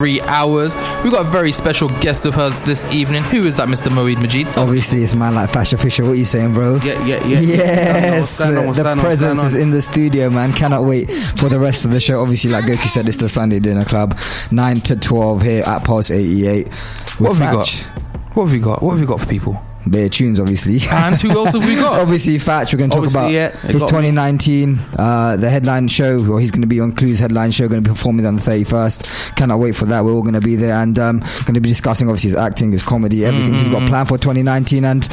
3 hours. We've got a very special guest with us this evening. Who is that, Mr. Moeed Majid? Obviously, it's man like Fatch Official. What are you saying, bro? Yeah. Yes, the presence is in the studio, man. Cannot wait for the rest of the show. Obviously, like Goku said, it's the Sunday Dinner Club, 9 to 12 here at Pulse 88. What have we got for people? Bare tunes, obviously. And who else have we got? Obviously, Fatch. We're going to talk about his 2019, the headline show, or he's going to be on Clue's headline show, going to be performing on the 31st. Cannot wait for that. We're all going to be there and going to be discussing, obviously, his acting, his comedy, everything he's got planned for 2019. And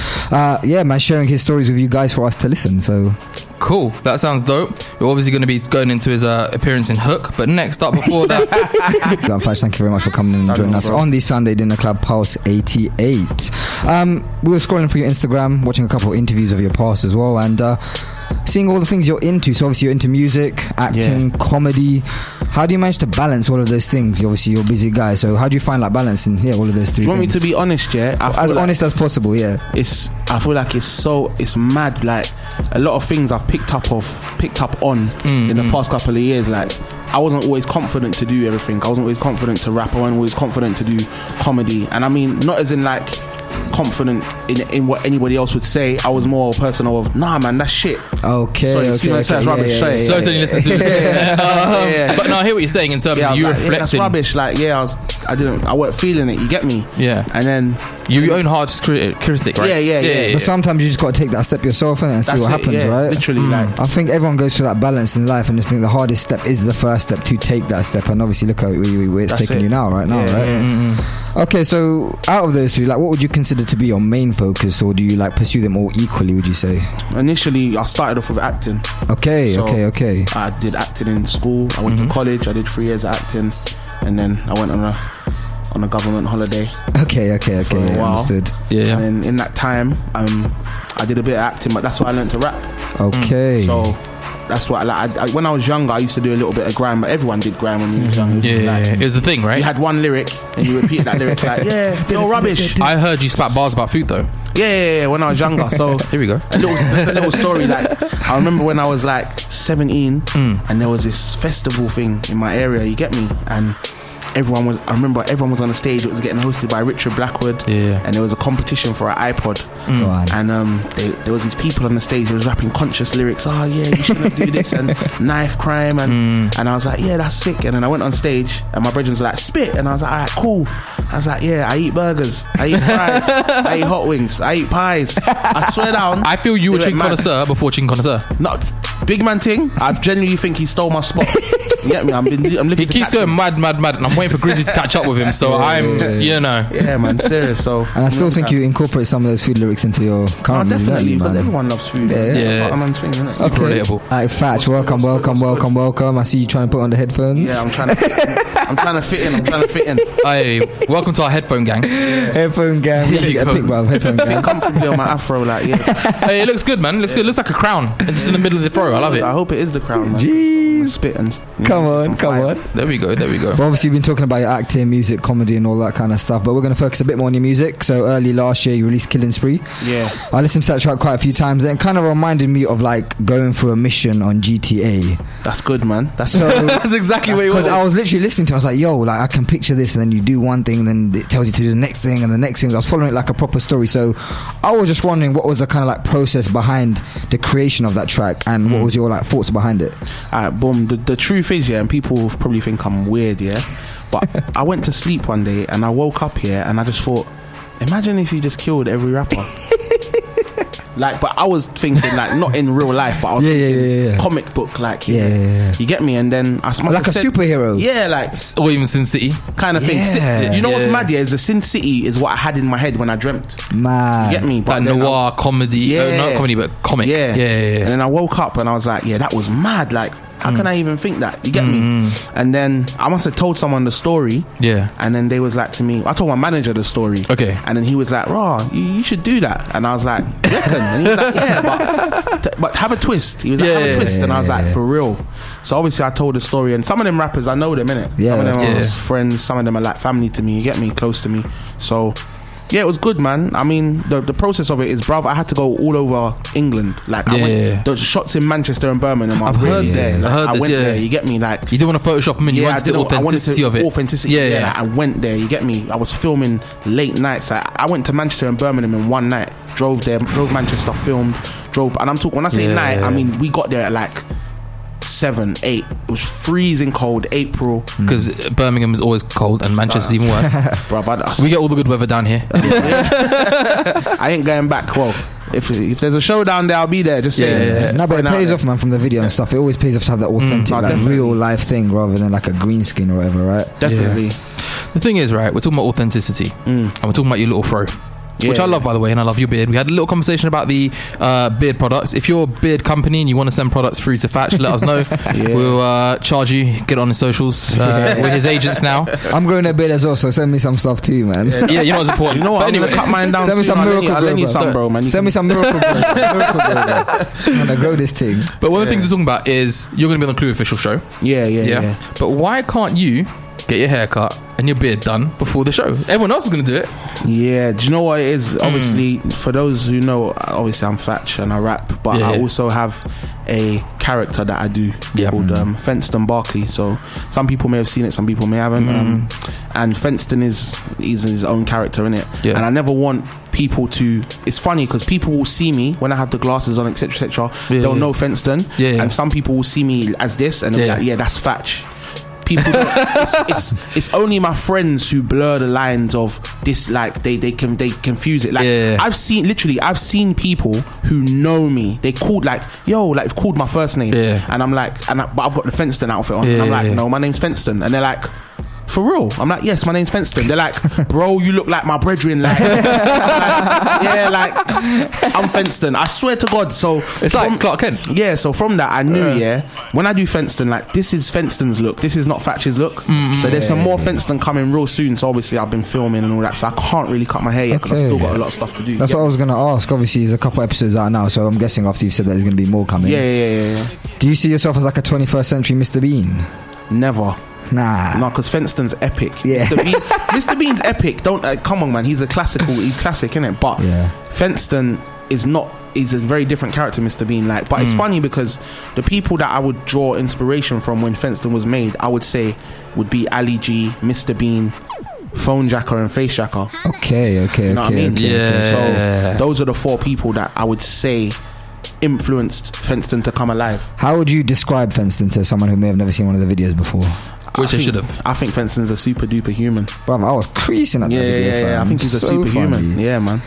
yeah, man, sharing his stories with you guys for us to listen. So cool. That sounds dope. We're obviously going to be going into his appearance in Hook. But next up, before that, Fatch, thank you very much for coming and joining us on the Sunday Dinner Club, Pulse 88. We were scrolling through your Instagram, watching a couple of interviews of your past as well, and seeing all the things you're into. So obviously you're into music, acting, comedy. How do you manage to balance all of those things? Obviously you're a busy guy, so how do you find like balance in all of those three things? Do you want me to be honest? As honest as possible. I feel like it's mad. Like a lot of things I've picked up on in the past couple of years. Like I wasn't always confident to do everything. I wasn't always confident to rap. I wasn't always confident to do comedy. And I mean, not as in like confident in what anybody else would say. I was more a person of, nah man, that's shit. Okay. That's rubbish. So listen to it. But no, I hear what you're saying in terms of you reflecting. That's rubbish. Like I weren't feeling it. You get me? Yeah. And then your own hardest critic, right? Yeah. But sometimes you just got to take that step yourself and see what happens, right? Literally, like I think everyone goes through that balance in life, and I think the hardest step is the first step to take that step. And obviously, look how where it's taking you now, right? Okay, so out of those three, like, what would you consider to be your main focus, or do you like pursue them all equally? Would you say? Initially, I started off with acting. Okay. I did acting in school. I went to college. I did 3 years of acting, and then I went on a government holiday. Okay. Understood. Yeah. And in that time, I did a bit of acting, but that's why I learned to rap. Okay. So that's what I when I was younger, I used to do a little bit of grime, but everyone did grime when you was young. It was the thing, right? You had one lyric and you repeat that lyric like, you're rubbish. I heard you spat bars about food though. Yeah, when I was younger. So here we go. A little story. Like I remember when I was like 17, and there was this festival thing in my area. You get me? And everyone was on the stage. It was getting hosted by Richard Blackwood, and there was a competition for an iPod, and there was these people on the stage who was rapping conscious lyrics. You shouldn't do this, and knife crime, and I was like, that's sick. And then I went on stage and my brethren was like, spit, and I was like, alright, cool. I was like, I eat burgers, I eat fries, I eat hot wings, I eat pies. I swear down. I feel you were chicken connoisseur before chicken connoisseur. No, big man thing. I genuinely think he stole my spot. You get me? I'm looking. He keeps going mad, and I'm waiting for Grizzly to catch up with him. So Yeah, man, serious. So, and I still think you incorporate some of those food lyrics into your current music. Definitely, but everyone loves food. Yeah. A man's thing, isn't it? Super relatable. Alright, Fatch, welcome. I see you trying to put on the headphones. Yeah, I'm trying to fit in. Hey, welcome to our headphone gang. Headphone gang. We get a pic, bro. Headphone gang. Comfortably on my afro, like Hey, it looks good, man. It looks good. It looks like a crown. It's just in the middle of the throw. I love it. I hope it is the crown, man. Jeez. Spit and come on. There we go. Well, obviously, you've been talking about your acting, music, comedy, and all that kind of stuff. But we're going to focus a bit more on your music. So early last year, you released Killing Spree. Yeah. I listened to that track quite a few times, and it kind of reminded me of like going through a mission on GTA. That's good, man. That's exactly what it was. Because I was literally listening to it, I was like, yo, like I can picture this, and then you do one thing, and then it tells you to do the next thing, and the next thing. I was following it like a proper story. So I was just wondering what was the kind of like process behind the creation of that track, and what was your like thoughts behind it? Alright, boom. The truth is, and people probably think I'm weird, but I went to sleep one day and I woke up and I just thought, imagine if you just killed every rapper. Like, but I was thinking like not in real life, but I was thinking comic book, like you get me. And then I like a superhero, like, or even Sin City kind of thing. You know what's mad? Is the Sin City is what I had in my head when I dreamt. Man, you get me? But like noir comedy, not comedy, but comic. Yeah. And then I woke up and I was like, that was mad. Like, how can I even think that? You get me? And then I must have told someone the story. Yeah. And then they was like to me, I told my manager the story. Okay. And then he was like, you should do that. And I was like, you reckon? And he was like, but have a twist. He was like, have a twist. And I was like, for real. So obviously I told the story. And some of them rappers, I know them, innit? Some of them are friends. Some of them are like family to me. You get me? Close to me. So Yeah, it was good, man. I mean, the process of it is, bruv, I had to go all over England. Like, I went, the shots in Manchester and Birmingham. I've heard this. Like, I went there. You get me? Like, you didn't want to Photoshop them in. You wanted the authenticity of it. Authenticity. Yeah. Like, I went there. You get me? I was filming late nights. I went to Manchester and Birmingham in one night. Drove there. Drove Manchester. Filmed. Drove. And I'm talking. When I say night, I mean we got there at like 7, 8. It was freezing cold. April. Because Birmingham is always cold and Manchester's even worse. Bruv, we get all the good weather down here. I ain't going back. Well, if there's a show down there, I'll be there. Just saying. No, but it pays off, man, from the video and stuff. It always pays off to have that authentic, real life thing rather than like a green screen or whatever, right? Definitely. The thing is, right, we're talking about authenticity and we're talking about your little fro. Which I love, by the way, and I love your beard. We had a little conversation about the beard products. If you're a beard company and you want to send products through to Fatch, let us know. We'll charge you. Get on his socials. We're his agents now. I'm growing a beard as well, so send me some stuff too, man. Yeah, you know what's important. You know what? But anyway, cut mine down. Send me some miracle I'll lend you some, bro, man. Send me some miracle, bro. I'm gonna grow this thing. But one of the things we're talking about is you're going to be on the Clue official show. Yeah. But why can't you get your hair cut and your beard done before the show? Everyone else is going to do it. Yeah, do you know what it is? Obviously, for those who know, obviously I'm Fatch and I rap, but I also have a character that I do called Fenston Barkley. So some people may have seen it, some people may haven't. And Fenston is his own character in it. And I never want people to. It's funny because people will see me when I have the glasses on, etc., etc. They'll know Fenston, and some people will see me as this, and they'll be like, "Yeah, that's Fatch." People it's only my friends who blur the lines of this, like they confuse it. Like I've seen people who know me, they called like, yo, like called my first name, and I'm like, but I've got the Fenston outfit on, and I'm like, no, my name's Fenston, and they're like, for real? I'm like, yes, my name's Fenston. They're like, bro, you look like my brethren. Like, I'm Fenston. I swear to God. So it's like Clark Kent. Yeah. So from that, I knew. When I do Fenston, like this is Fenston's look. This is not Fatch's look. So there's some more Fenston coming real soon. So obviously I've been filming and all that. So I can't really cut my hair yet because I've still got a lot of stuff to do. That's what I was gonna ask. Obviously, there's a couple episodes out now, so I'm guessing after you said that there's gonna be more coming. Yeah. Do you see yourself as like a 21st century Mr. Bean? Never. Nah. No, because Fenston's epic. Yeah. Mr. Bean's epic. Don't come on, man. He's a classical. He's classic, innit? But Fenston is not. He's a very different character, Mr. Bean. Like, but it's funny because the people that I would draw inspiration from when Fenston was made, I would say, would be Ali G, Mr. Bean, Phone Jacker, and Face Jacker. Okay. You know what I mean? Yeah. So those are the 4 people that I would say influenced Fenston to come alive. How would you describe Fenston to someone who may have never seen one of the videos before? Which I should have. I think Fenston's a super duper human. Bro, I was creasing at that video. Yeah. I think he's a superhuman. Yeah, man.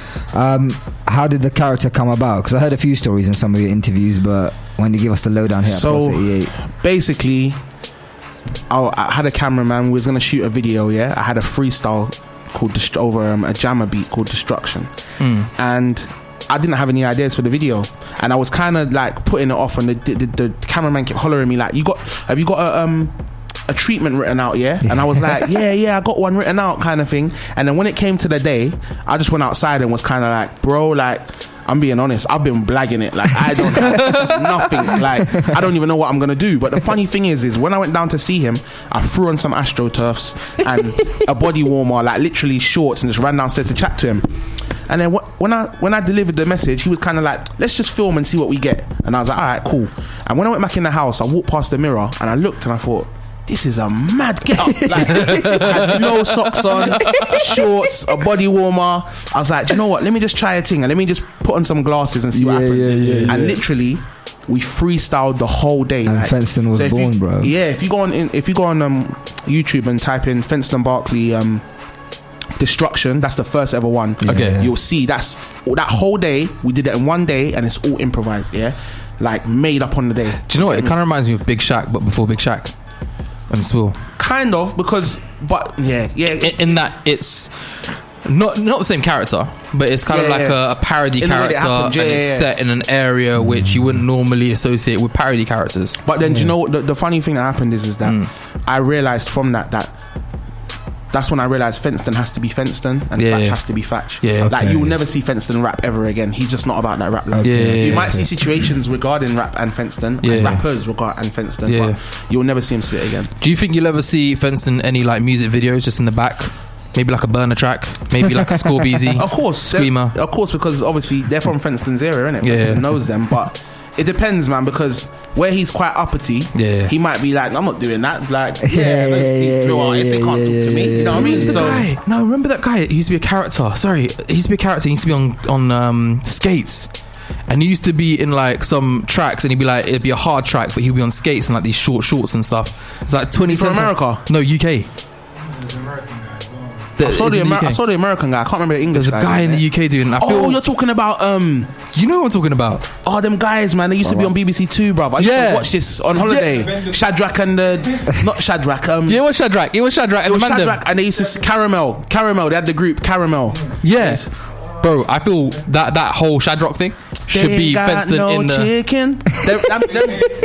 How did the character come about? Because I heard a few stories in some of your interviews, but when you give us the lowdown here, so at Pulse 88. Basically, I had a cameraman. We was gonna shoot a video. Yeah, I had a freestyle called over a jammer beat called Destruction, and I didn't have any ideas for the video, and I was kind of like putting it off, and the cameraman kept hollering at me like, have you got a treatment written out? And I was like, yeah, I got one written out, kind of thing. And then when it came to the day, I just went outside and was kind of like, bro, like, I'm being honest, I've been blagging it. Like, I don't have nothing. Like, I don't even know what I'm gonna do. But the funny thing is when I went down to see him, I threw on some AstroTurfs and a body warmer, like literally shorts, and just ran downstairs to chat to him. And then when I delivered the message, he was kind of like, let's just film and see what we get. And I was like, all right, cool. And when I went back in the house, I walked past the mirror and I looked and I thought, this is a mad get up. Like, I had no socks on, shorts, a body warmer. I was like, do you know what? Let me just try a thing and let me just put on some glasses and see what happens. And literally, we freestyled the whole day. And like, Fenston was born, bro. Yeah, if you go on YouTube and type in Fenston Barkley Destruction, that's the first ever one. Okay. You'll see that whole day, we did it in one day, and it's all improvised, like made up on the day. Do you know what? It kind of reminds me of Big Shaq, but before Big Shaq and Swill. Kind of, but in that it's not the same character, but it's kind of like a parody character, and it's set in an area which you wouldn't normally associate with parody characters. But then, do you know what the funny thing that happened is that I realised from that's when I realised Fenston has to be Fenston and Fatch has to be Fatch. Like, you will never see Fenston rap ever again. He's just not about that rap life. You might see situations regarding rap and Fenston, and rappers regarding Fenston, but you'll never see him spit again. Do you think you'll ever see Fenston any like music videos just in the back? Maybe like a burner track, maybe like a Scorbeezy. Of course, Screamer. Of course, because obviously they're from Fenston's area, innit? Yeah. Fenston knows them, but it depends, man. Because where he's quite uppity, he might be like, I'm not doing that. Like, these real artists, they can't talk to me. You know what I mean? So no, remember that guy? He used to be a character. Sorry, he used to be a character. He used to be on skates. And he used to be in like some tracks, and he'd be like, it'd be a hard track, but he'd be on skates and like these short shorts and stuff. It's like 20 from America? No, UK. I saw the American guy. I can't remember the English guy. There's a guy in the UK doing that. You're talking about you know what I'm talking about? Oh, them guys, man. They used to be on BBC Two, bruv. I used to watch this on holiday. Shadrach and not Shadrach. It was Shadrach. It was Shadrach. It was Shadrach, and they used to Caramel. They had the group Caramel. Yes. Bro, I feel that whole Shadrach thing should be fenced in the chicken.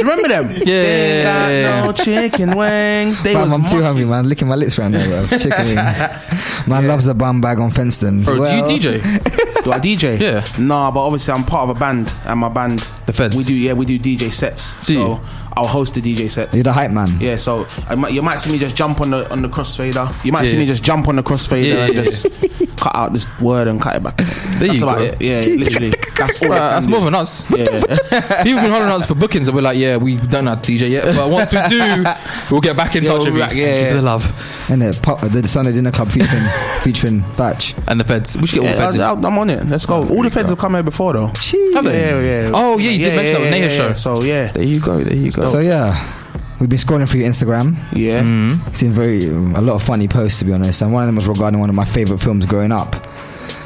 Remember them? Yeah. No chicken wings. I'm too hungry, man. Licking my lips right now, bro. Chicken wings. Man loves a bum bag on Fenston. Bro, do you DJ? Do I DJ? Yeah. Nah, but obviously I'm part of a band, and my band, the Feds. We do DJ sets. So I'll host the DJ sets. You're the hype man. Yeah, so you might see me just jump on the crossfader. You might see me just jump on the crossfader and just cut out this word and cut it back. That's about it. Yeah, literally. That's all. That's more than us. Yeah. People been holding us for bookings, and we're like, we don't have DJ yet, but once we do, we'll get back in touch with you. Thank you for the love. And the Sunday Dinner Club featuring Fatch and the Feds. We should get all the Feds. I'm on it. Let's go. All the Feds have come here before, though. Have they? Yeah. Oh yeah, you did mention that with Neha's show. So yeah, there you go. So yeah. We've been scrolling through your Instagram. Yeah. Seen a lot of funny posts, to be honest. And one of them was regarding one of my favourite films growing up.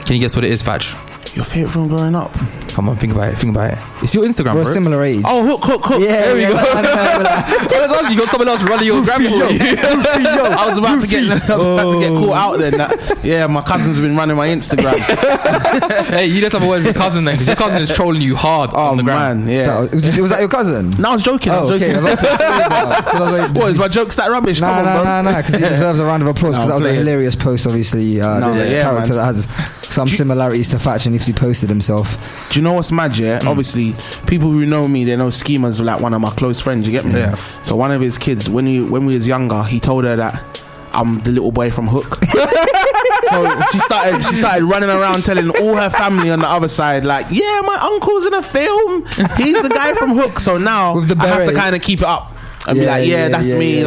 Can you guess what it is, Fatch? Your favourite film growing up? Come on, think about it. It's your Instagram, We're bro. a similar age. Oh, hook. Yeah, there we go. Let's ask you got someone else running your gram for you. I was about to get caught out then. My cousin's been running my Instagram. Hey, you don't have a word with your cousin then, because your cousin is trolling you hard on the gram. Man, yeah. Was that your cousin? No, I was joking. Okay. What, is my jokes that rubbish? Come on, bro. No, because he deserves a round of applause, because that was a hilarious post, obviously. There's a character that has some similarities to Fatch, and if he posted himself. Do you know what's mad, yeah? Obviously, people who know me, they know Schema's like one of my close friends, you get me? Yeah. So one of his kids, when we was younger, he told her that I'm the little boy from Hook. So she started running around telling all her family on the other side, like, yeah, my uncle's in a film. He's the guy from Hook. So now with the I have to kind of keep it up and be like, that's me. You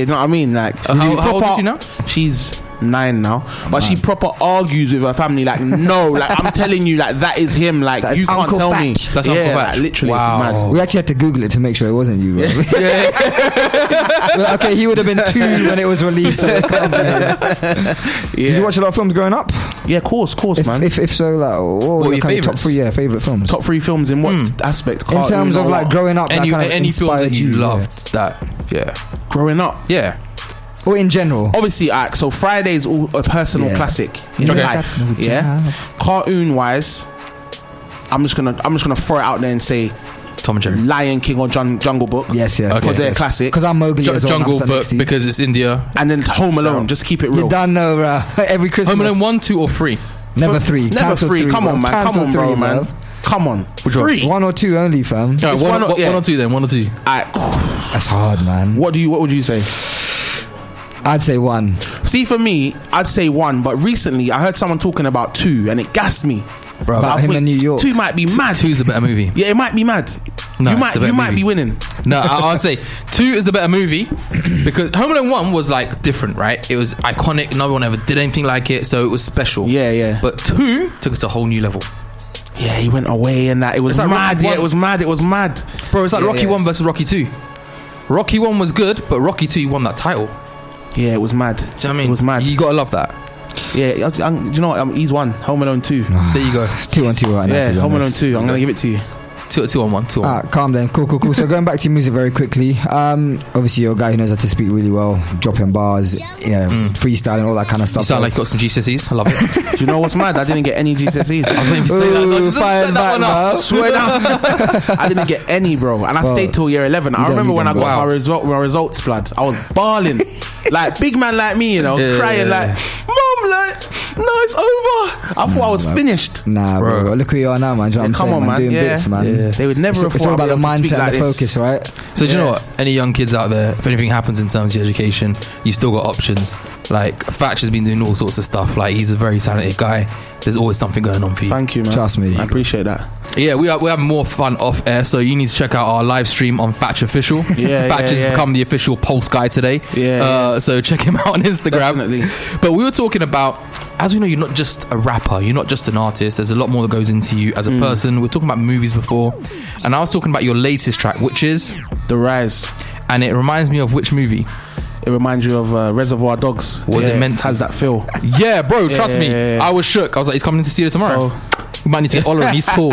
know what I mean? Like, how old is she now? She's 9 now, but she proper argues with her family, like, no, like, I'm telling you, like, that is him, like, you can't Uncle tell Fatch. me. That's Uncle Fatch. Like, literally. Wow. It's mad. We actually had to Google it to make sure it wasn't you, bro. Okay, he would have been 2 when it was released, so it can't be him. Did you watch a lot of films growing up? Yeah, of course, man. If so, like, what were your kind of top 3 favourite films? Top 3 films in what aspect? In terms of like growing up, any film that you loved that, growing up, or in general. Obviously, so Friday's all a personal classic in life. Cartoon wise, I'm just gonna throw it out there and say Tom and Jerry, Lion King or Jungle Book. Yes, because they're classic. Because I'm Mowgli as well. Jungle Book because it's India, and then Home Alone. Just keep it real. You don't know, bro. Every Christmas. Home Alone 1, 2, or 3. Never 3. Never 3. Come on, man. Come on, bro, man. Come on. Which 3. 1 or 2 only, fam. Right, one or two then. 1 or 2. That's hard, man. What would you say? I'd say 1. See, for me, I'd say 1. But recently, I heard someone talking about 2, and it gassed me. Bro, about him in New York. 2 might be mad. 2's a better movie. Yeah, it might be mad. No, you might be winning. No, I'd say 2 is a better movie because Home Alone 1 was like different, right? It was iconic. No one ever did anything like it, so it was special. Yeah. But 2 took it to a whole new level. Yeah, he went away and that. It was like mad. Rocky Yeah, it was mad. Bro, it's like Rocky 1 versus Rocky 2. Rocky 1 was good, but Rocky 2 won that title. Yeah, it was mad. Do you know what I mean? It was mad. You gotta love that. Yeah, do you know what? He's 1. Home Alone 2. There you go. It's 2 on 2 right now. Yeah, Home Alone 2. I'm gonna give it to you. 2 on 1. Calm down. Cool. So going back to your music very quickly. Obviously you're a guy who knows how to speak really well, dropping bars, freestyling, all that kind of stuff. You sound like you got some GCSEs. I love it. Do you know what's mad? I didn't get any GCSEs. I was waiting to say that. So I just said that one up. Swear down. I didn't get any, bro. And I stayed till year 11. I remember when I got my results, blood. I was bawling. Like, big man like me, crying like, Mum, I'm like, no, it's over. I thought I was finished. Nah, bro. Look who you are now, man. Do you know what I'm saying, on, man. Doing bits, man. Yeah. They would never It's all about the mindset and the focus, right? So do you know what? Any young kids out there, if anything happens in terms of your education, you still got options. Like Fatch has been doing all sorts of stuff. Like he's a very talented guy. There's always something going on for you. Thank you, man. Trust me. I appreciate that. Yeah, we have more fun off air, so you need to check out our live stream on Fatch Official. Fatch has become the official Pulse guy today. So check him out on Instagram. Definitely. But we were talking about, as we know, you're not just a rapper, you're not just an artist. There's a lot more that goes into you as a person. We're talking about movies before, and I was talking about your latest track, which is The Rise. And it reminds me of which movie? It reminds you of Reservoir Dogs. Was it meant to? Has that feel? Yeah, bro, trust me. I was shook. I was like, he's coming in to see it tomorrow. So, we might need to get Ola and he's tall.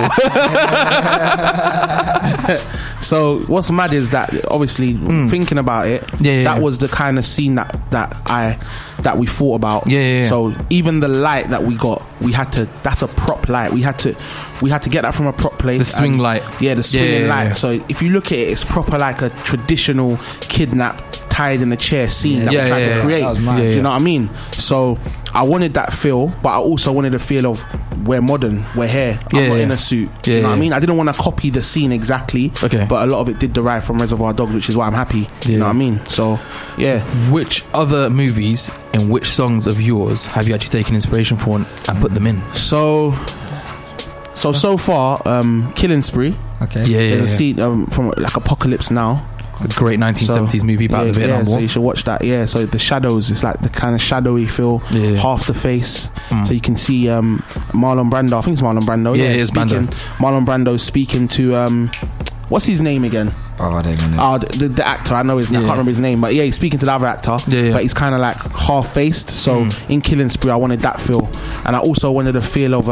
So what's mad is that obviously thinking about it, that was the kind of scene that we thought about. So even the light that we got, that's a prop light. We had to get that from a prop place. The swing light. Yeah, the swinging light. So if you look at it, it's proper like a traditional kidnap tied in a chair scene that we tried to create. Do you know what I mean? So I wanted that feel, but I also wanted a feel of we're modern, we're here, I'm not in a suit. Do you know what I mean? I didn't want to copy the scene exactly, but a lot of it did derive from Reservoir Dogs, which is why I'm happy. You know what I mean? So which other movies and which songs of yours have you actually taken inspiration for and put them in? So far, Killing Spree. There's a scene from like Apocalypse Now. A great 1970s movie about the Vietnam War. So you should watch that. So the shadows, it's like the kind of shadowy feel, half the face. So you can see Marlon Brando. I think it's Marlon Brando. Yeah, it is Brando. Marlon Brando speaking to what's his name again? I don't know. The actor. I know his name. I can't remember his name, but he's speaking to the other actor. But he's kind of like half faced. So in Killing Spree, I wanted that feel, and I also wanted a feel of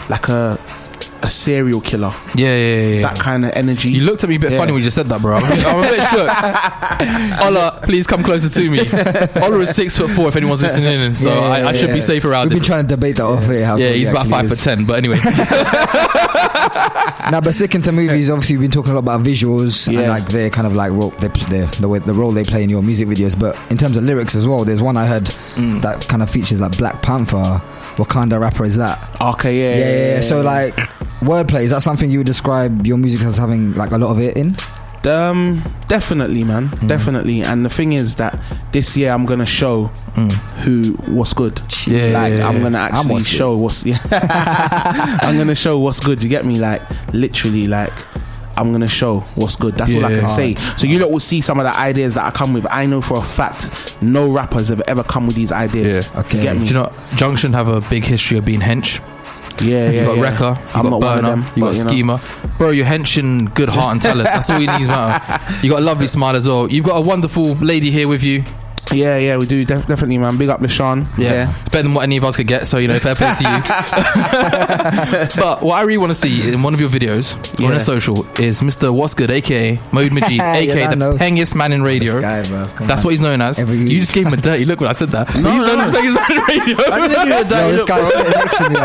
like a serial killer. That kind of energy. You looked at me a bit funny when you just said that, bro. I'm a bit shook. Ola, please come closer to me. Ola is 6'4" if anyone's listening in, so I should be safe around. We've been trying to debate that off here. He's about 5'10", but anyway. Now, but sticking to movies, obviously we've been talking a lot about visuals and like they're kind of like the role they play in your music videos. But in terms of lyrics as well, there's one I heard that kind of features like Black Panther. What kind of rapper is that? Okay, So like wordplay, is that something you would describe your music as having like a lot of it in? Definitely, man. Definitely. And the thing is that this year I'm gonna show what's good. I'm gonna actually show what's I'm gonna show what's good. You get me? Like literally, like I'm gonna show what's good. That's all I can say. So you lot will see some of the ideas that I come with. I know for a fact no rappers have ever come with these ideas. You get me? Do you know Junction have a big history of being hench? You got Wrecker, you got Burner, you got Schema. Bro, you're henching good heart and talent. That's all you need, man. You got a lovely smile as well. You've got a wonderful lady here with you. Yeah, we do definitely, man. Big up LaShawn. Yeah, it's better than what any of us could get. So fair play to you. But what I really want to see in one of your videos on a social is Mr. What's Good, aka Mode Majid, aka the pengiest man in radio. Guy, that's what he's known as. You just gave him a dirty look when I said that. No, he's known as the pengiest man in radio. I didn't give you a dirty look, bro. Sitting next to me.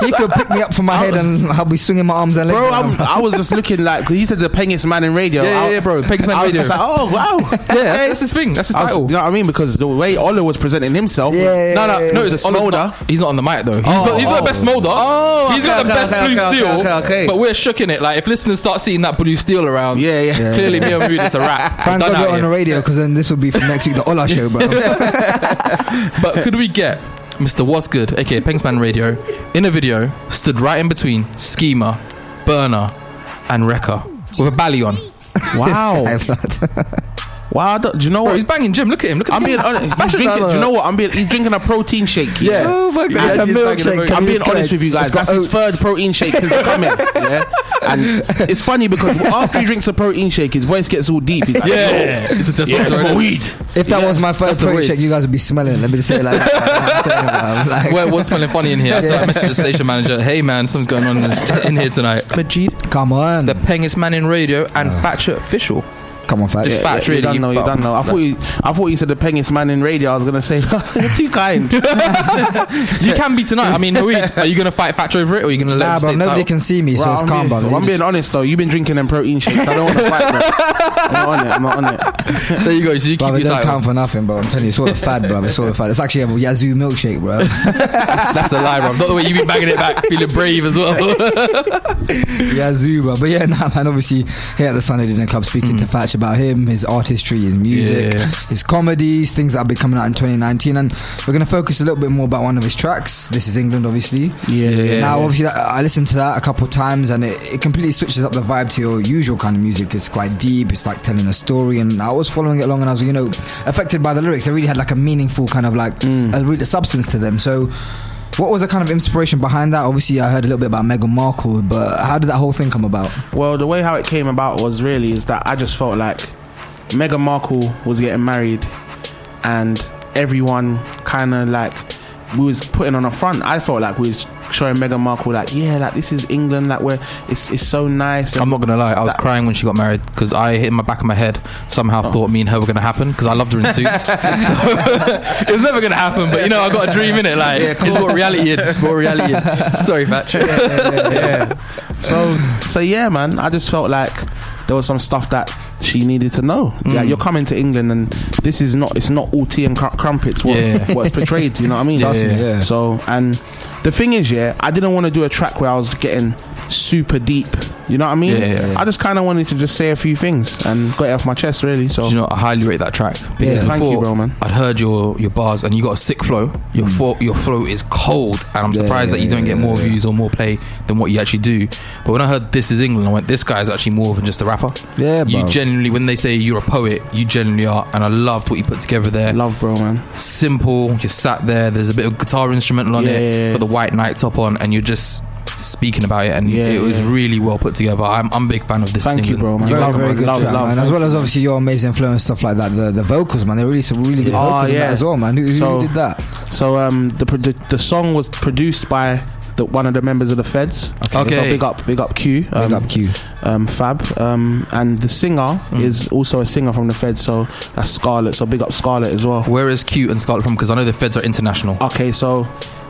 He could pick me up from my head and I'll be swinging my arms and legs. Bro, I was just looking like, because he said the pengiest man in radio. Yeah, bro, pengiest man in radio. I was just like, oh wow, that's his thing. That's his title. You know what I mean? Because the way Ola was presenting himself. No, it's Smolder. He's not on the mic though. He's got the best Smolder. He's got the best blue steel. But we're shook in it. Like if listeners start seeing that blue steel around, clearly me and Mood, it's a wrap. Thank God we're on the radio, because then this will be for next week, the Ola show, bro. But could we get Mr. What's Good, aka Penksman Radio, in a video, stood right in between Schema, Burner, and Wrecker with a bally on? Wow. Wow, do you know what? Bro, he's banging Jim. Look at him. I'm being honest. Do you know what? He's drinking a protein shake. Oh my God, it's a milkshake. I'm being honest with you guys. That's his third protein shake since coming. And it's funny because after he drinks a protein shake, his voice gets all deep. He's like, it's a testosterone. Weed. If that was my first protein shake, you guys would be smelling. Let me just say it like that. What's smelling funny in here? I messaged the station manager. Hey man, something's going on in here tonight. Majid, come on. The pengiest man in radio and Fatch Official. Come on, Fatch. Just Fatch, really. You don't know. I thought you said the pengiest man in radio. I was gonna say you're too kind. You can be tonight. I mean, are you gonna fight Fatch over it, or are you gonna let him stay nobody title? can see me, so it's calm, brother. I'm being honest though. You've been drinking them protein shakes. I don't want to fight, bro. I'm not on it. There you go. So you keep your don't title. count for nothing, bro. I'm telling you, it's all a fad, bro. It's all a fad. It's actually a Yazoo milkshake, bro. That's a lie, bro. Not the way you been banging it back, feeling brave as well. Yazoo, bro. But yeah, nah, man. Obviously, here at the Sunday Dinner Club, speaking to Fatch about him, his artistry, his music, his comedies, things that will be coming out in 2019, and we're going to focus a little bit more about one of his tracks. This is England, obviously. Now, obviously, I listened to that a couple of times, and it completely switches up the vibe to your usual kind of music. It's quite deep. It's like telling a story, and I was following it along, and I was, affected by the lyrics. They really had like a meaningful kind of like a real substance to them. So what was the kind of inspiration behind that? Obviously, I heard a little bit about Meghan Markle, but how did that whole thing come about? Well, the way how it came about is that I just felt like Meghan Markle was getting married, and everyone kind of like, we was putting on a front. I felt like we was showing Meghan Markle like, yeah, like this is England, like where it's so nice. I'm not gonna lie, I was crying when she got married, because I hit in my back of my head somehow thought me and her were gonna happen, because I loved her in Suits. It was never gonna happen, but I got a dream in it. Like, it's what reality is. It's what reality is. Sorry, Fatch. Yeah. So yeah, man, I just felt like there was some stuff that she needed to know. Like, you're coming to England, and this is it's not all tea and crumpets what's portrayed. You know what I mean? Yeah. So, and the thing is, I didn't want to do a track where I was getting super deep. You know what I mean? I just kind of wanted to just say a few things and got it off my chest, really. So I highly rate that track. Thank you, bro, man. I'd heard your bars, and you got a sick flow. Your flow is cold, and I'm surprised that you don't get more views or more play than what you actually do. But when I heard This Is England, I went, this guy's actually more than just a rapper. Yeah, bro. You genuinely, when they say you're a poet, you genuinely are, and I loved what you put together there. Love, bro, man. Simple. You sat there. There's a bit of guitar instrumental on it. Got the white night top on, and you're just speaking about it, and it was really well put together. I'm a big fan of this. Thank you, bro, man. Very good, man. As well as obviously your amazing flow and stuff like that. The vocals, man, they released some really good vocals in that as well, man. Who did that? So the song was produced by one of the members of the Feds. Okay. So big up Q. Fab. And the singer is also a singer from the Feds, so that's Scarlett. So big up Scarlett as well. Where is Q and Scarlett from? Because I know the Feds are international. Okay, so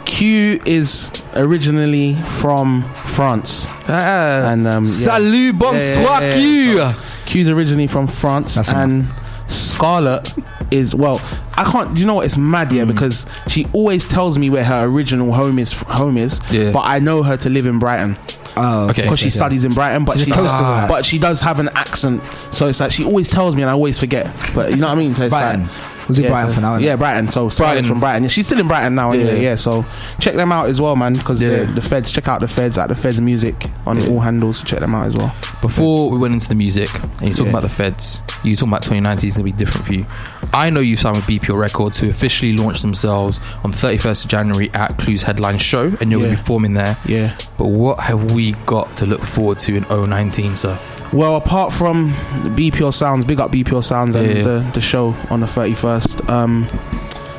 Q is originally from France. Salut, bonsoir, Q. Q's originally from France, and Scarlett is, I can't, do you know what, it's mad, because she always tells me where her original home is, but I know her to live in Brighton. Oh, okay. Because she studies in Brighton, but she does have an accent, so it's like she always tells me and I always forget. But you know what I mean? So it's Brighton. We'll do Brighton for now. Yeah, Brighton. So Brighton from Brighton. Yeah, she's still in Brighton now. Anyway. Yeah. So check them out as well, man. Because the Feds. Check out the Feds at the Feds Music on all handles. Check them out as well. Before we went into the music, and you're talking about the Feds, you're talking about 2019 is going to be different for you. I know you signed with BPO Records, who officially launched themselves on the 31st of January at Clue's headline show, and you're going to be performing there. Yeah. But what have we got to look forward to in 2019, sir? Well, apart from BPO Sounds, big up BPO Sounds and the show on the 31st,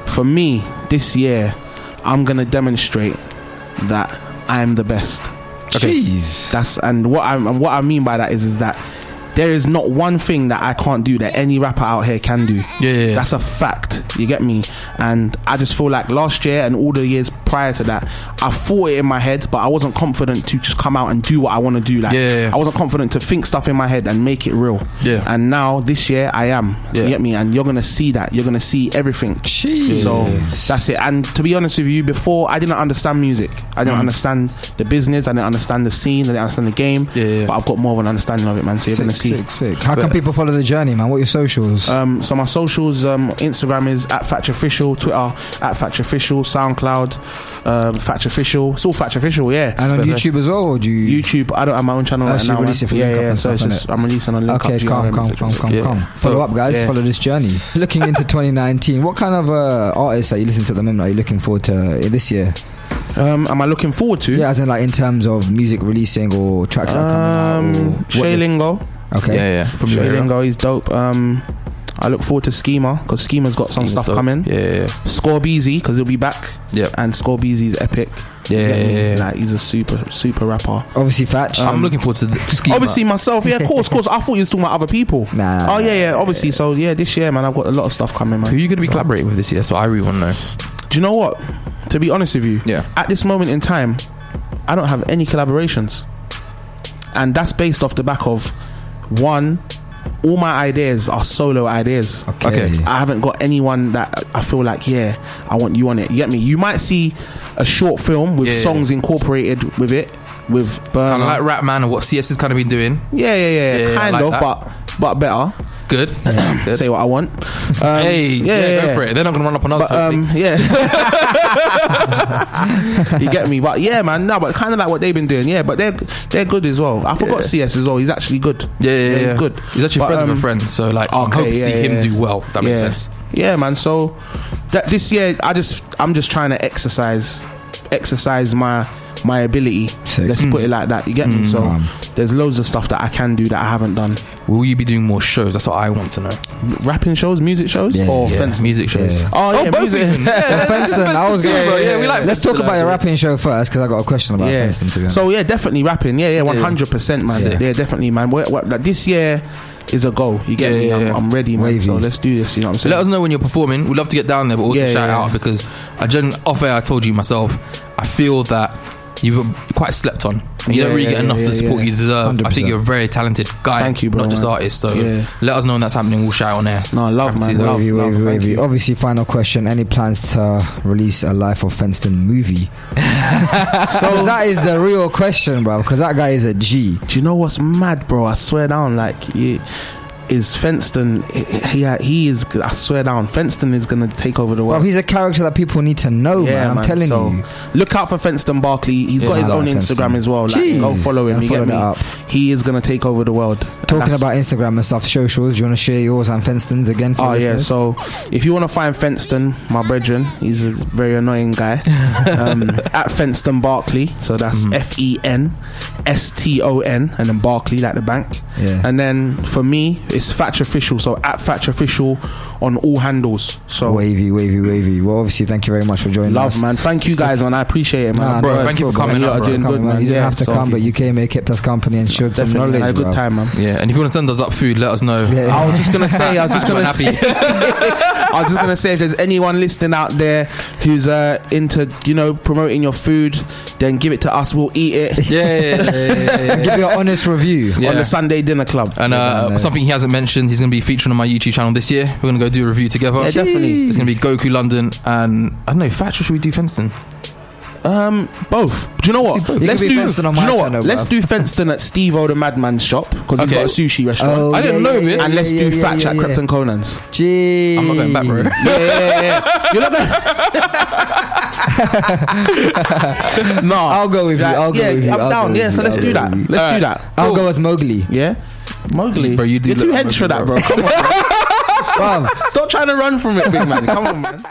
for me, this year, I'm going to demonstrate that I'm the best. Okay. Jeez. And what I mean by that is that there is not one thing that I can't do that any rapper out here can do. Yeah. That's a fact. You get me? And I just feel like last year and all the years prior to that, I thought it in my head, but I wasn't confident to just come out and do what I want to do. I wasn't confident to think stuff in my head and make it real. Yeah. And now this year I am. Yeah. You get me? And you're gonna see that. You're gonna see everything. Jeez. So that's it. And to be honest with you, before I didn't understand music. I didn't understand the business. I didn't understand the scene. I didn't understand the game. But I've got more of an understanding of it, man. So you're gonna see. Sick. How can people follow the journey, man? What are your socials? So my socials, Instagram is @FatchOfficial, Twitter @FatchOfficial, SoundCloud, Fatch Official. It's all Fatch Official, yeah. And on YouTube as well, or do you? YouTube, I don't have my own channel right now. So it's just, I'm releasing on Link Up. Okay, come. Follow up, guys. Follow this journey. Looking into 2019, what kind of artists are you listening to at the moment? Are you looking forward to this year? Am I looking forward to? Yeah, as in like in terms of music releasing or tracks that are coming out. Shay Lingo. Okay. Yeah. From Shay Lingo, he's dope. I look forward to Schema because Schema's got some stuff coming. Yeah. Score Beezy because he'll be back. Yep. And Score Beezy's epic. Yeah. Like he's a super rapper. Obviously, Fatch. I'm looking forward to the scheme. Obviously myself, yeah, of course. I thought you was talking about other people. Nah. Oh yeah, obviously. So yeah, this year, man, I've got a lot of stuff coming, man. Who are you going to be collaborating with this year? So I really want to know. Do you know what? To be honest with you, at this moment in time, I don't have any collaborations, and that's based off the back of one. All my ideas are solo ideas. Okay. I haven't got anyone that I feel like, yeah, I want you on it. You get me? You might see a short film with songs incorporated with it, with Burner. Kind of like Rap Man and what CS has kind of been doing. Yeah, kind like of, that. but better. Good. Good. Say what I want. Go for it. They're not going to run up on us. You get me? But yeah, man, no, but kind of like what they've been doing. Yeah, but they're good as well. I forgot CS as well. He's actually good. Yeah. He's good. He's actually a friend of a friend. So like, I hope to see him do well. If that makes sense. Yeah, man. So that this year, I'm just trying to exercise my ability. Sick. Let's put it like that. You get me? So there's loads of stuff that I can do that I haven't done. Will you be doing more shows? That's what I want to know. Rapping shows, music shows, or Fencing? Music shows. Yeah. Oh yeah, both music. Fencing. I was going. We like. Let's talk about your rapping show first, because I got a question about Fencing to be honest. So yeah, definitely rapping. Yeah, 100%, man. Yeah, definitely, man. Like, this year is a goal. You get me? I'm ready, man. Wavy. So let's do this. You know what I'm saying? Let us know when you're performing. We'd love to get down there, but also shout out, because off air I told you myself, I feel that you're quite slept on. You don't really get enough of the support you deserve. 100%. I think you're a very talented guy. Thank you, bro, not just man. artist. So let us know when that's happening. We'll shout on air. No, love, man. Wavy. Obviously, final question. Any plans to release a Life of Fenston movie? So that is the real question, bro, because that guy is a G. Do you know what's mad, bro? I swear down, like, is Fenston, he is, I swear down, Fenston is going to take over the world. Well, he's a character that people need to know, man. I'm telling you. Look out for Fenston Barkley. He's got his own Instagram as well. Like, go follow him. You get me? He is going to take over the world. Talking about Instagram and stuff, socials, do you want to share yours and Fenston's again for listeners? So if you want to find Fenston, my brethren, he's a very annoying guy. At Fenston Barkley. So that's FENSTON and then Barkley, like the bank. And then for me, it's Fatch Official, so at Fatch Official on all handles. So wavy. Well, obviously, thank you very much for joining us. Love, man. Thank you guys, man. I appreciate it, man. Bro, thank you for coming up, bro. Doing good, man. You didn't have to come, but you came here, kept us company, and showed some knowledge. Had a good time, man. Yeah, and if you want to send us up food, let us know. I was just gonna say, if there's anyone listening out there who's into, promoting your food, then give it to us. We'll eat it. Give you an honest review on the Sunday Dinner Club. And something he hasn't mentioned, he's going to be featuring on my YouTube channel this year. We're going to go do a review together. Yeah, definitely. It's going to be Goku London and I don't know, Fatch, or should we do Fenston? Both. Do you know what? Let's do Fenston at Steve-O the Madman's shop, because he's got a sushi restaurant. I didn't know this. And let's do Fatch at Krypton Conan's. Gee. I'm not going back, bro. You're not going. No, I'll go with you. I'm down. So let's do that. Let's do that. I'll go as Mowgli. Yeah, Mowgli. Bro, you're too hench for that, bro. Come on, bro. Stop trying to run from it, big man. Come on, man.